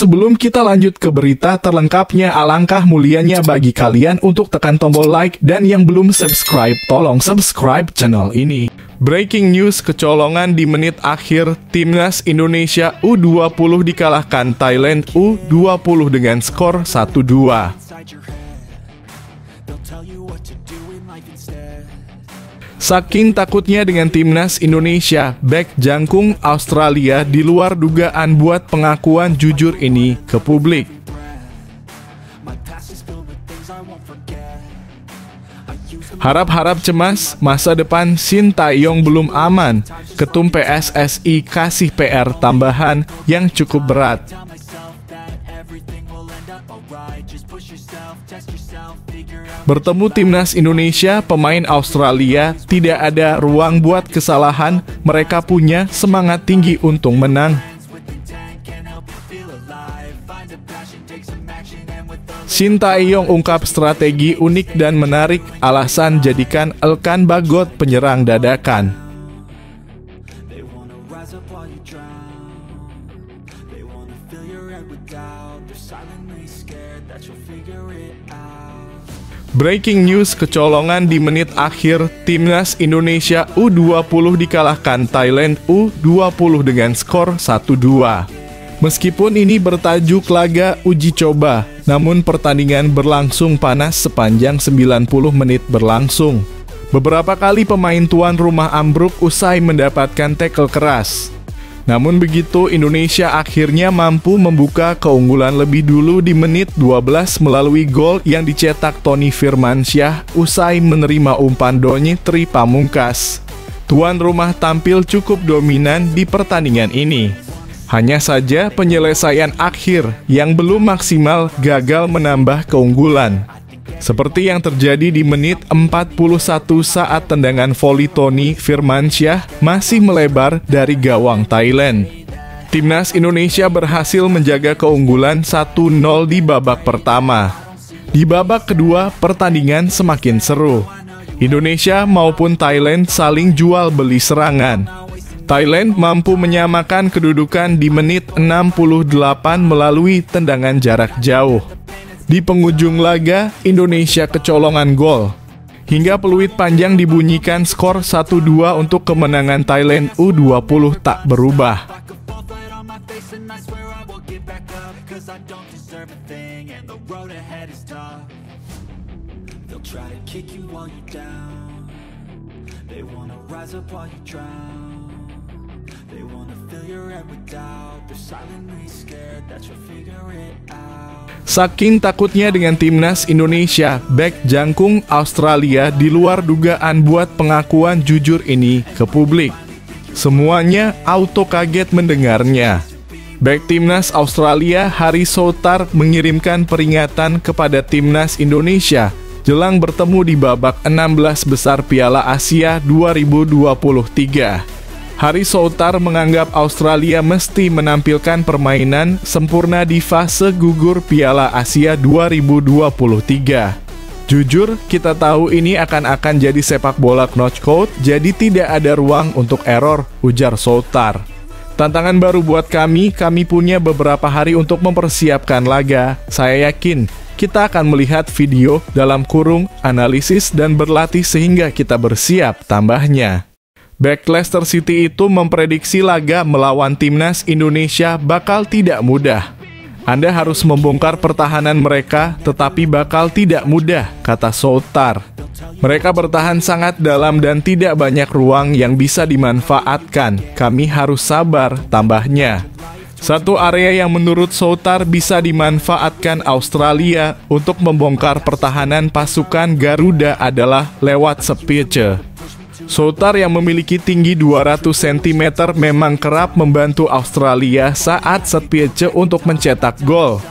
sebelum kita lanjut ke berita terlengkapnya, alangkah mulianya bagi kalian untuk tekan tombol like, dan yang belum subscribe, tolong subscribe channel ini. Breaking news kecolongan di menit akhir, Timnas Indonesia U20 dikalahkan Thailand U20 dengan skor 1-2. Saking takutnya dengan Timnas Indonesia, bek jangkung Australia di luar dugaan buat pengakuan jujur ini ke publik. Harap-harap cemas, masa depan Sintayong belum aman. Ketum PSSI kasih PR tambahan yang cukup berat. Bertemu Timnas Indonesia, pemain Australia tidak ada ruang buat kesalahan, mereka punya semangat tinggi untuk menang. Sintayong ungkap strategi unik dan menarik, alasan jadikan Elkan Bagot penyerang dadakan. Breaking news kecolongan di menit akhir, Timnas Indonesia U20 dikalahkan Thailand U20 dengan skor 1-2. Meskipun ini bertajuk laga uji coba, namun pertandingan berlangsung panas sepanjang 90 menit berlangsung. Beberapa kali pemain tuan rumah ambruk usai mendapatkan tackle keras. Namun begitu, Indonesia akhirnya mampu membuka keunggulan lebih dulu di menit 12 melalui gol yang dicetak Tony Firmansyah usai menerima umpan Donny Pamungkas. Tuan rumah tampil cukup dominan di pertandingan ini. Hanya saja penyelesaian akhir yang belum maksimal gagal menambah keunggulan. Seperti yang terjadi di menit 41 saat tendangan voli Tony Firmansyah masih melebar dari gawang Thailand. Timnas Indonesia berhasil menjaga keunggulan 1-0 di babak pertama. Di babak kedua, pertandingan semakin seru. Indonesia maupun Thailand saling jual beli serangan. Thailand mampu menyamakan kedudukan di menit 68 melalui tendangan jarak jauh. Di penghujung laga, Indonesia kecolongan gol. Hingga peluit panjang dibunyikan, skor 1-2 untuk kemenangan Thailand U20 tak berubah. Saking takutnya dengan Timnas Indonesia, bek jangkung Australia di luar dugaan buat pengakuan jujur ini ke publik. Semuanya auto kaget mendengarnya. Bek Timnas Australia Harry Souttar mengirimkan peringatan kepada Timnas Indonesia jelang bertemu di babak 16 besar Piala Asia 2023. Harry Souttar menganggap Australia mesti menampilkan permainan sempurna di fase gugur Piala Asia 2023. Jujur, kita tahu ini akan jadi sepak bola knockout, jadi tidak ada ruang untuk error, ujar Souttar. Tantangan baru buat kami punya beberapa hari untuk mempersiapkan laga. Saya yakin kita akan melihat video dalam kurung analisis dan berlatih sehingga kita bersiap, tambahnya. Bek Leicester City itu memprediksi laga melawan Timnas Indonesia bakal tidak mudah. Anda harus membongkar pertahanan mereka, tetapi bakal tidak mudah, kata Souttar. Mereka bertahan sangat dalam dan tidak banyak ruang yang bisa dimanfaatkan. Kami harus sabar, tambahnya. Satu area yang menurut Souttar bisa dimanfaatkan Australia untuk membongkar pertahanan pasukan Garuda adalah lewat Spitze. Souttar yang memiliki tinggi 200 cm memang kerap membantu Australia saat Spitze untuk mencetak gol.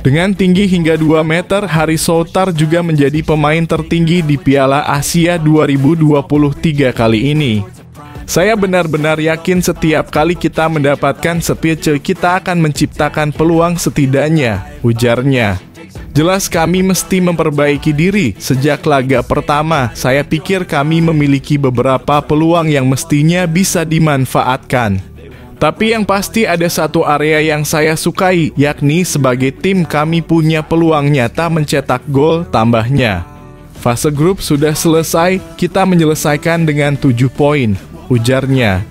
Dengan tinggi hingga 2 meter, Harry Souttar juga menjadi pemain tertinggi di Piala Asia 2023 kali ini. Saya benar-benar yakin setiap kali kita mendapatkan Spitze, kita akan menciptakan peluang setidaknya, ujarnya. Jelas kami mesti memperbaiki diri. Sejak laga pertama, saya pikir kami memiliki beberapa peluang yang mestinya bisa dimanfaatkan. Tapi yang pasti ada satu area yang saya sukai, yakni sebagai tim kami punya peluang nyata mencetak gol tambahnya. Fase grup sudah selesai, kita menyelesaikan dengan 7 poin, ujarnya.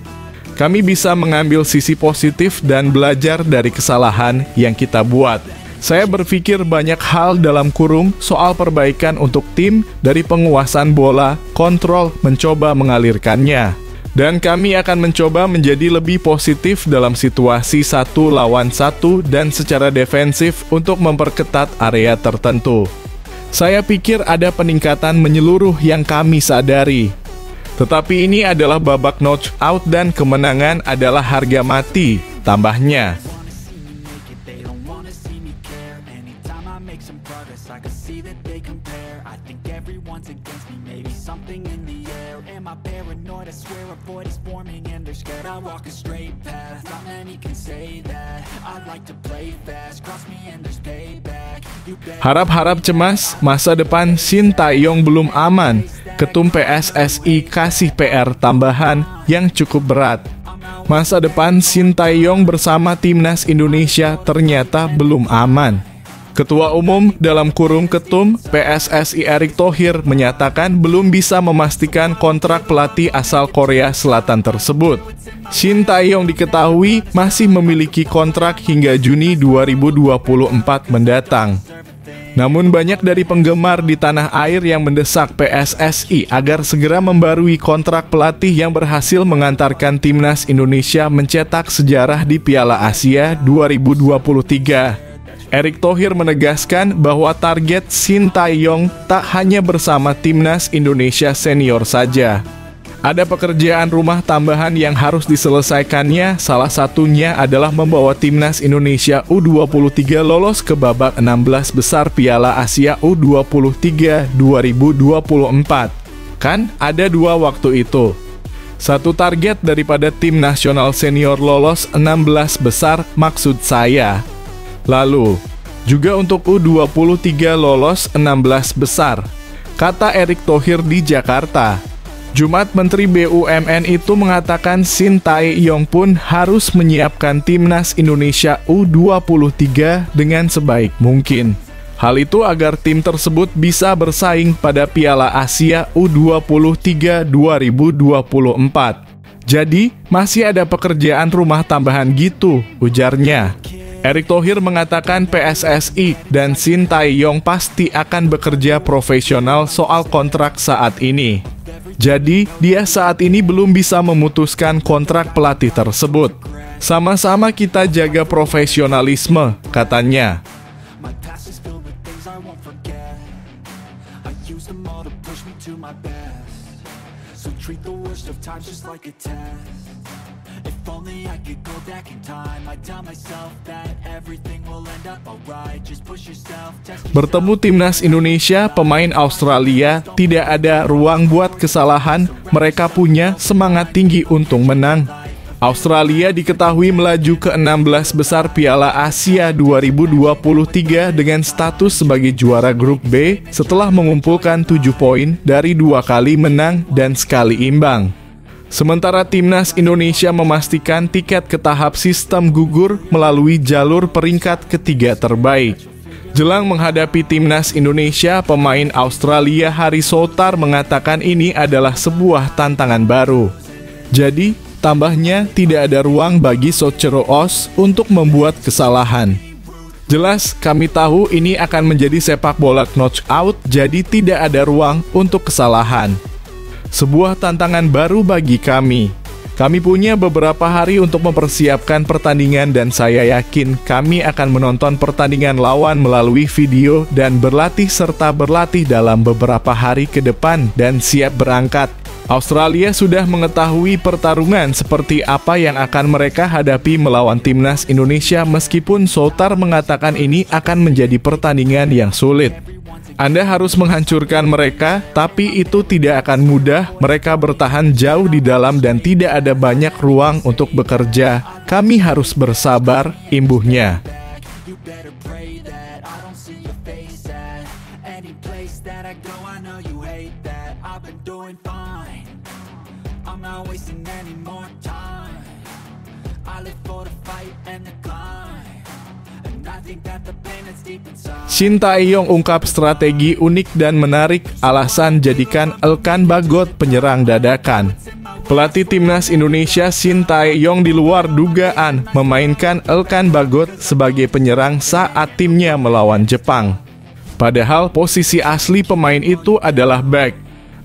Kami bisa mengambil sisi positif dan belajar dari kesalahan yang kita buat. Saya berpikir banyak hal dalam kurung soal perbaikan untuk tim dari penguasaan bola, kontrol, mencoba mengalirkannya. Dan kami akan mencoba menjadi lebih positif dalam situasi 1 lawan 1 dan secara defensif untuk memperketat area tertentu. Saya pikir ada peningkatan menyeluruh yang kami sadari. Tetapi ini adalah babak knockout dan kemenangan adalah harga mati, tambahnya. Harap-harap cemas, masa depan Shin Tae-yong belum aman. Ketum PSSI kasih PR tambahan yang cukup berat. Masa depan Shin Tae-yong bersama Timnas Indonesia ternyata belum aman. Ketua Umum dalam kurung Ketum PSSI Erick Thohir menyatakan belum bisa memastikan kontrak pelatih asal Korea Selatan tersebut. Shin Tae-yong diketahui masih memiliki kontrak hingga Juni 2024 mendatang. Namun banyak dari penggemar di tanah air yang mendesak PSSI agar segera membarui kontrak pelatih yang berhasil mengantarkan Timnas Indonesia mencetak sejarah di Piala Asia 2023. Erick Thohir menegaskan bahwa target Shin Tae-yong tak hanya bersama Timnas Indonesia senior saja. Ada pekerjaan rumah tambahan yang harus diselesaikannya, salah satunya adalah membawa Timnas Indonesia U23 lolos ke babak 16 besar Piala Asia U23 2024. Kan ada 2 waktu itu. Satu target daripada tim nasional senior lolos 16 besar maksud saya. Lalu, juga untuk U23 lolos 16 besar, kata Erick Thohir di Jakarta. Jumat Menteri BUMN itu mengatakan Shin Tae-yong pun harus menyiapkan Timnas Indonesia U23 dengan sebaik mungkin. Hal itu agar tim tersebut bisa bersaing pada Piala Asia U23 2024. Jadi, masih ada pekerjaan rumah tambahan gitu, ujarnya. Erick Thohir mengatakan PSSI dan Shin Tae-yong pasti akan bekerja profesional soal kontrak saat ini. Jadi, dia saat ini belum bisa memutuskan kontrak pelatih tersebut. Sama-sama kita jaga profesionalisme, katanya. Bertemu Timnas Indonesia, pemain Australia tidak ada ruang buat kesalahan, mereka punya semangat tinggi untuk menang. Australia diketahui melaju ke 16 besar Piala Asia 2023 dengan status sebagai juara grup B setelah mengumpulkan 7 poin dari 2 kali menang dan sekali imbang. Sementara Timnas Indonesia memastikan tiket ke tahap sistem gugur melalui jalur peringkat ketiga terbaik. Jelang menghadapi Timnas Indonesia, pemain Australia Harry Souttar mengatakan ini adalah sebuah tantangan baru. Jadi, tambahnya tidak ada ruang bagi Socceroo untuk membuat kesalahan. Jelas, kami tahu ini akan menjadi sepak bola knockout, jadi tidak ada ruang untuk kesalahan. Sebuah tantangan baru bagi kami. Kami punya beberapa hari untuk mempersiapkan pertandingan dan saya yakin kami akan menonton pertandingan lawan melalui video dan berlatih serta berlatih dalam beberapa hari ke depan dan siap berangkat. Australia sudah mengetahui pertarungan seperti apa yang akan mereka hadapi melawan Timnas Indonesia meskipun Souttar mengatakan ini akan menjadi pertandingan yang sulit. Anda harus menghancurkan mereka, tapi itu tidak akan mudah. Mereka bertahan jauh di dalam dan tidak ada banyak ruang untuk bekerja. Kami harus bersabar, imbuhnya. Shin Tae-yong ungkap strategi unik dan menarik, alasan jadikan Elkan Bagot penyerang dadakan. Pelatih timnas Indonesia Shin Tae-yong di luar dugaan memainkan Elkan Bagot sebagai penyerang saat timnya melawan Jepang. Padahal posisi asli pemain itu adalah back.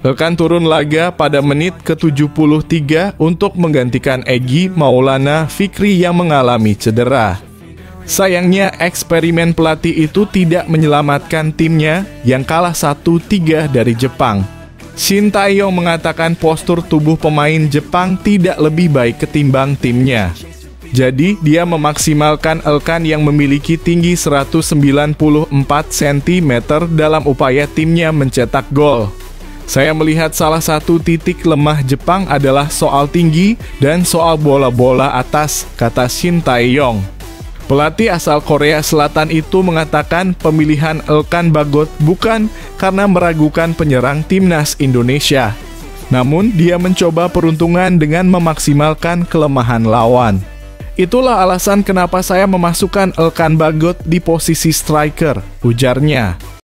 Elkan turun laga pada menit ke-73 untuk menggantikan Egy Maulana Fikri yang mengalami cedera. Sayangnya eksperimen pelatih itu tidak menyelamatkan timnya yang kalah 1-3 dari Jepang. Shin Tae-yong mengatakan postur tubuh pemain Jepang tidak lebih baik ketimbang timnya. Jadi dia memaksimalkan Elkan yang memiliki tinggi 194 cm dalam upaya timnya mencetak gol. Saya melihat salah satu titik lemah Jepang adalah soal tinggi dan soal bola-bola atas, kata Shin Tae-yong. Pelatih asal Korea Selatan itu mengatakan pemilihan Elkan Bagot bukan karena meragukan penyerang timnas Indonesia. Namun dia mencoba peruntungan dengan memaksimalkan kelemahan lawan. Itulah alasan kenapa saya memasukkan Elkan Bagot di posisi striker, ujarnya.